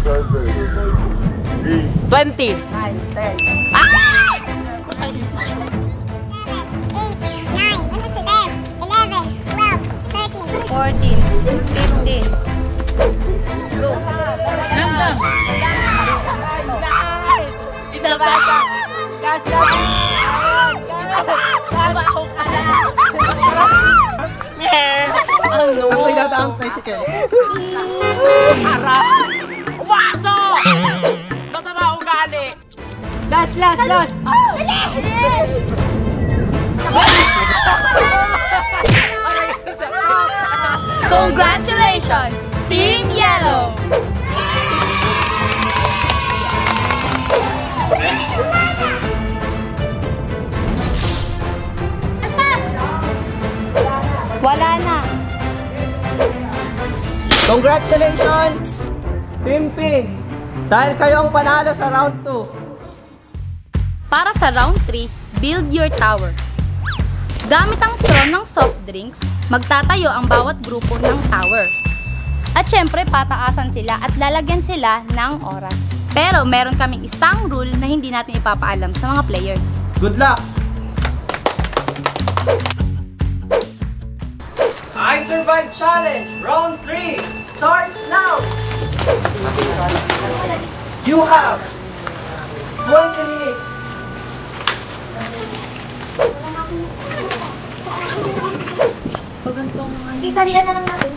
20. 9, 10. Ah! 14, 15. Go. Nandang. Isa pa. Gas, gas. Trabaho ka na. Ano? Ang may dadaang tricycle. Harap. Waso! Masama ugali. Last, last, last. Congratulations, Team Yellow! Wala na. Congratulations, Team Pink! Dahil kayo ang panalo sa round 2. Para sa round 3, build your tower. Gamit ang straw ng soft drinks, magtatayo ang bawat grupo ng tower. At syempre, pataasan sila at lalagyan sila ng oras. Pero meron kaming isang rule na hindi natin ipapaalam sa mga players. Good luck! I Survive Challenge Round 3 starts now! You have 20 minutes. Italian na lang natin.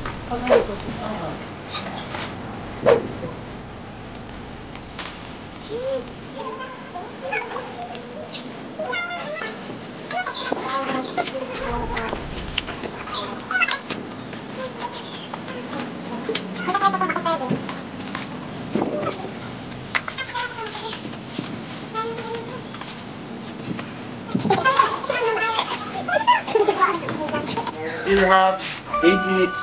Still have 8 minutes.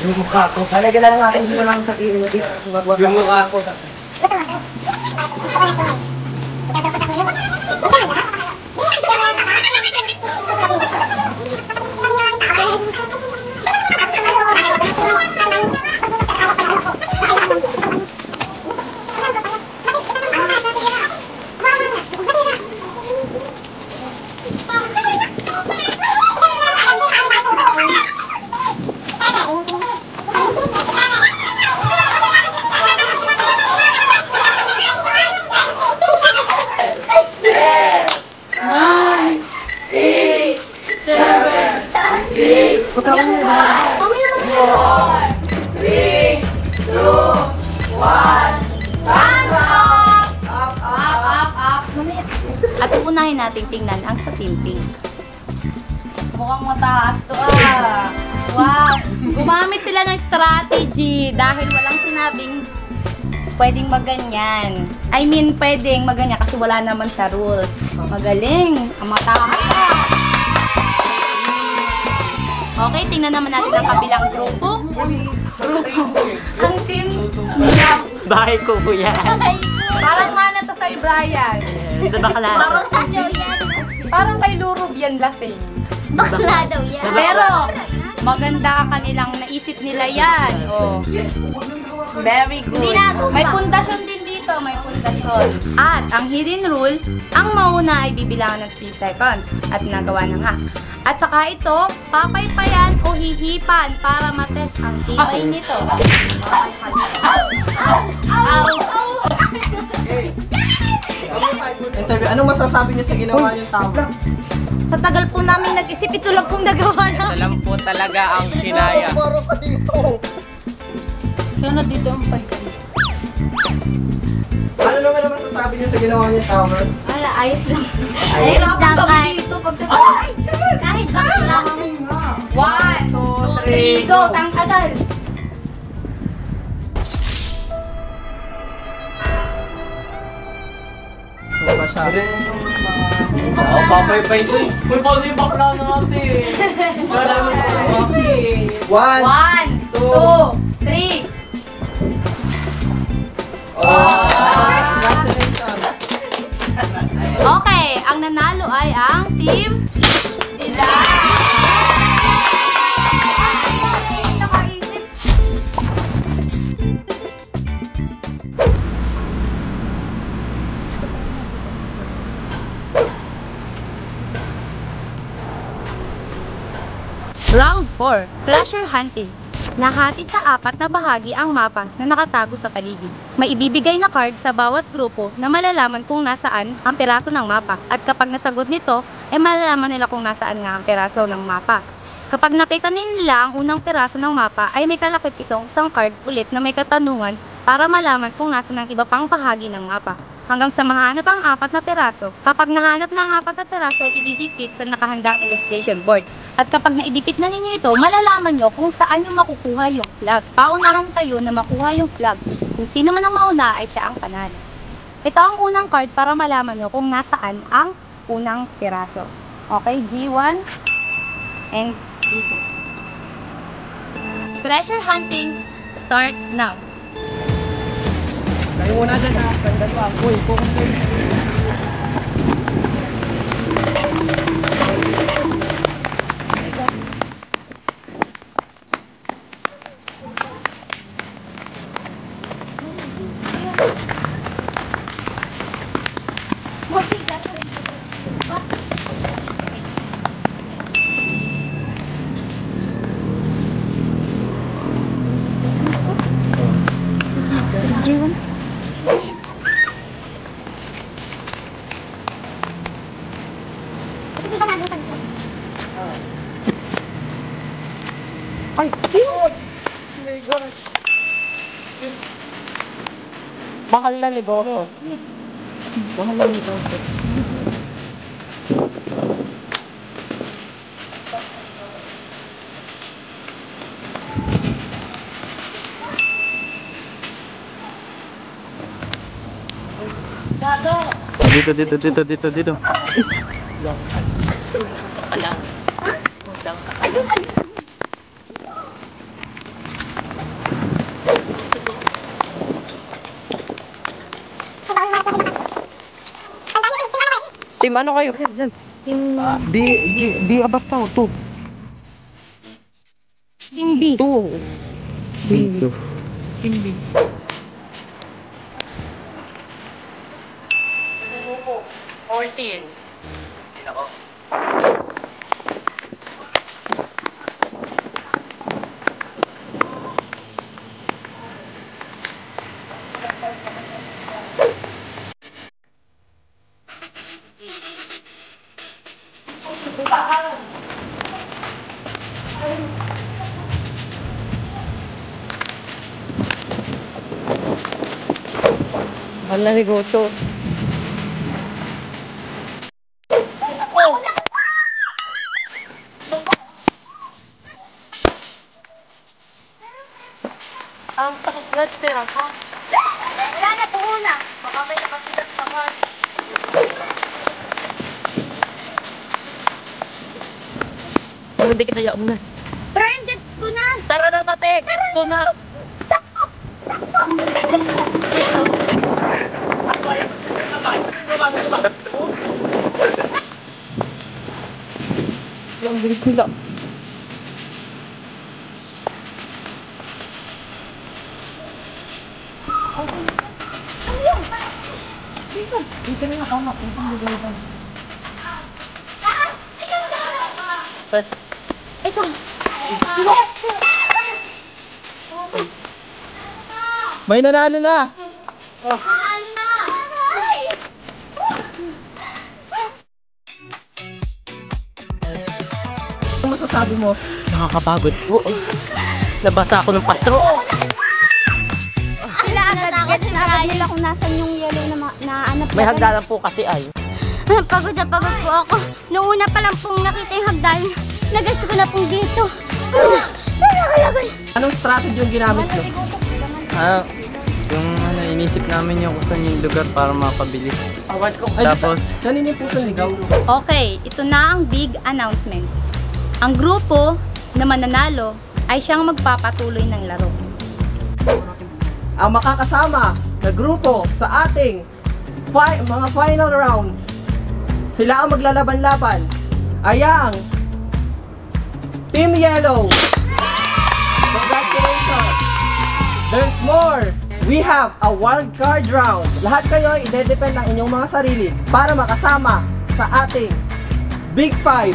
Yung mukha ko. Halagyan na lang natin dito lang sa iyo. Yung mukha ko. At uunahin nating tingnan ang sa Team Pink. Mukhang mataas to ah. Wow! Gumamit sila ng strategy dahil walang sinabing pwedeng maganyan. I mean, pwedeng maganyan kasi wala naman sa rules. Magaling! Ang mataas. Okay, tingnan naman natin ang kabilang grupo. Ang team... Bahay ko po yan. Parang mana to sa Brian. Sa bakla. Parang kay Lurub yan lasing. Bakla daw yan. Pero, maganda kanilang naisip nila yan. Oh. Very good. May pundasyon din dito, may pundasyon. At ang hidden rule, ang mauna ay bibilangan ng 3 seconds. At nagawa na nga. At saka ito, papaypayan o hihipan para matest ang tibay nito. Interview, anong masasabi niyo sa ginawa niyong tower? Sa tagal po namin nag-isip, ito lang pong nagawa na. Ito lang po talaga ang kinaya. Paro pa dito. Sana dito ang pagkain. Ano naman ang masasabi niyo sa ginawa niyong tower? Wala, ayos lang. Ayos lang kahit ito pagkakait. Kahit lang. 1, 2, 3, go! Tangkadal! Ano ba siya? Oo, papay-pay ko. Uy, pwede yung bakla natin. One. 1, 2, 3. Congratulations. Nakaisip. Round 4, Treasure Hunting. Nahati sa 4 na bahagi ang mapa na nakatago sa paligid. May ibibigay na card sa bawat grupo na malalaman kung nasaan ang piraso ng mapa. At kapag nasagot nito, malalaman nila kung nasaan nga ang piraso ng mapa. Kapag nakita nila ang unang piraso ng mapa, ay may kalapit itong isang card ulit na may katanungan para malaman kung nasaan ang iba pang bahagi ng mapa. Hanggang sa mahanap ang 4 na piraso. Kapag nahanap na ang 4 na piraso, ay ididikit sa nakahandang illustration board. At kapag naidikit na ninyo ito, malalaman nyo kung saan nyo makukuha yung flag. Paunahan kayo na makuha yung flag. Kung sino man ang mauna, ay siya ang panalo. Ito ang unang card para malaman nyo kung nasaan ang unang piraso. Okay, G1 and G2. Treasure hunting, start now. Kayo muna dyan ha. Ganda pa. Uy, focus kayo. G1. Ay! Oh my God! Mahal na negosyo. Mahal na negosyo. Dito. Team ano kayo? Team B above sa to. Team B. B2. Team B. Mahal na negosyo. Ang takot na tira ka. Wala na, puuna. Baka may nakasikat sa man. Hindi kita yaong na. Branded ko na. Tara na, Matek! Ito na! Ang bilis nila. Dito na nakama. Ito. May nanalo na! Ano masasabi mo? Nakakapagod po. Nabasa ako ng pastro. Sila agad nila kung nasan yung yellow na naanap. May hagdanan po kasi ay. Pagod na pagod po ako. Noong una pa lang pong nakita yung hagdan, nagas ko na pong dito. Anong strategy yung ginamit nyo? Yung inisip namin yung kung saan yung lugar para mapabilis. Tapos, Kanina po sa ligaw. Okay, ito na ang big announcement. Ang grupo na mananalo ay siyang magpapatuloy ng laro. Ang makakasama na grupo sa ating mga final rounds, sila ang maglalaban-laban Ayang! Team Yellow! Congratulations! There's more! We have a wild card round. Lahat kayo ide-depend ang inyong mga sarili para makasama sa ating Big Five.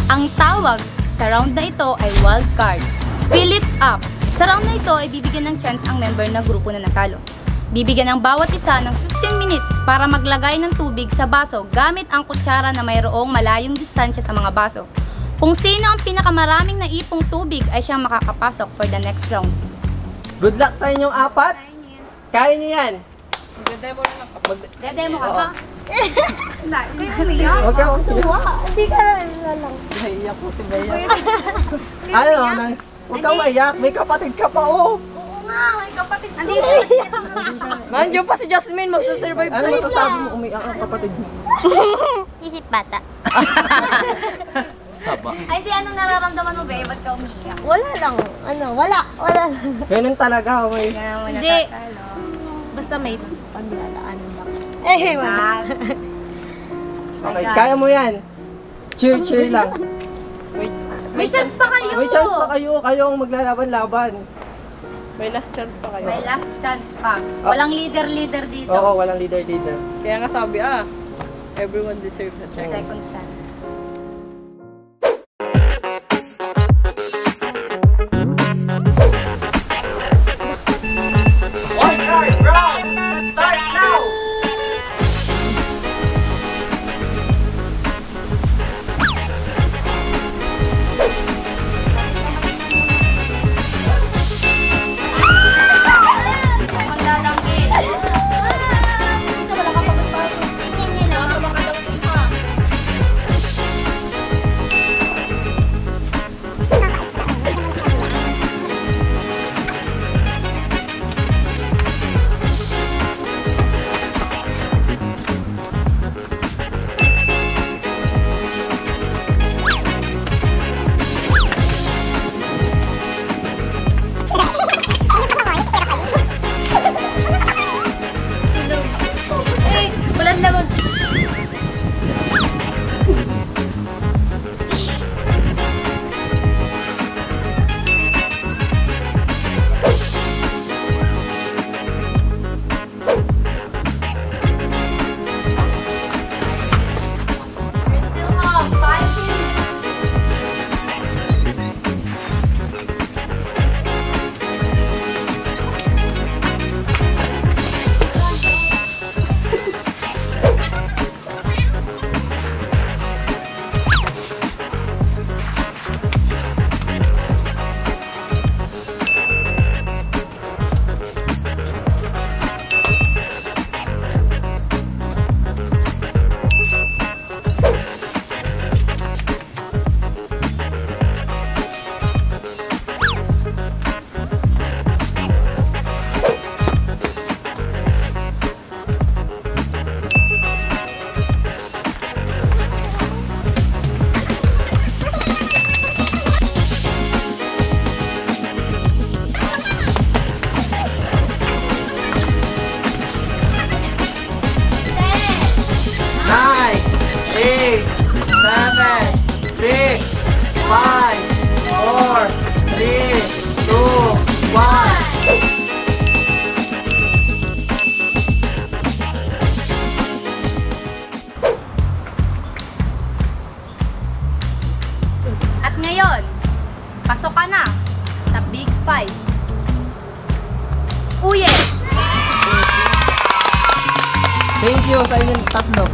Ang tawag sa round na ito ay wild card. Fill it up. Sa round na ito ay bibigyan ng chance ang member na grupo na natalo. Bibigyan ng bawat isa ng 15 minutes para maglagay ng tubig sa baso gamit ang kutsara na mayroong malayong distansya sa mga baso. Kung sino ang pinakamaraming naipong tubig ay siyang makakapasok for the next round. Good luck sa inyong apat. Kaya niyo yan. Dede mo ka ba? Huwag ka. Hindi ka lang. Naiiyak po si Bea. Ano? Huwag kang maiyak. May kapatid ka pa, oh. Oo nga, may kapatid ko. Nandiyo pa si Jasmine, magsusurvive Ano masasabi mo umiyak ang kapatid mo? Isip bata. Saba. Ay, di anong nararamdaman mo, Bea? Ba't ka umiiyak? Wala lang. Wala lang. Ganun talaga, may. Kaya mo Hindi. natatalo. Basta may paglalaanan lang. Ah, Okay, kaya mo yan. Cheer lang. may chance pa kayo. May chance pa kayo. Kayo ang maglalaban-laban. May last chance pa kayo. May last chance pa. Walang leader dito. Oo, walang leader. Kaya nga sabi, everyone deserves a chance. Second chance. Wild card round starts now! Magdadangkil. Sa wala kang pagpapasok. Walang laman. We still have 5 minutes. Nine, 8, 7, 6, 5, 4, 3, 2, 1. At ngayon, pasok ka na sa Big Five. Uye! Thank you sa inyong tatlo.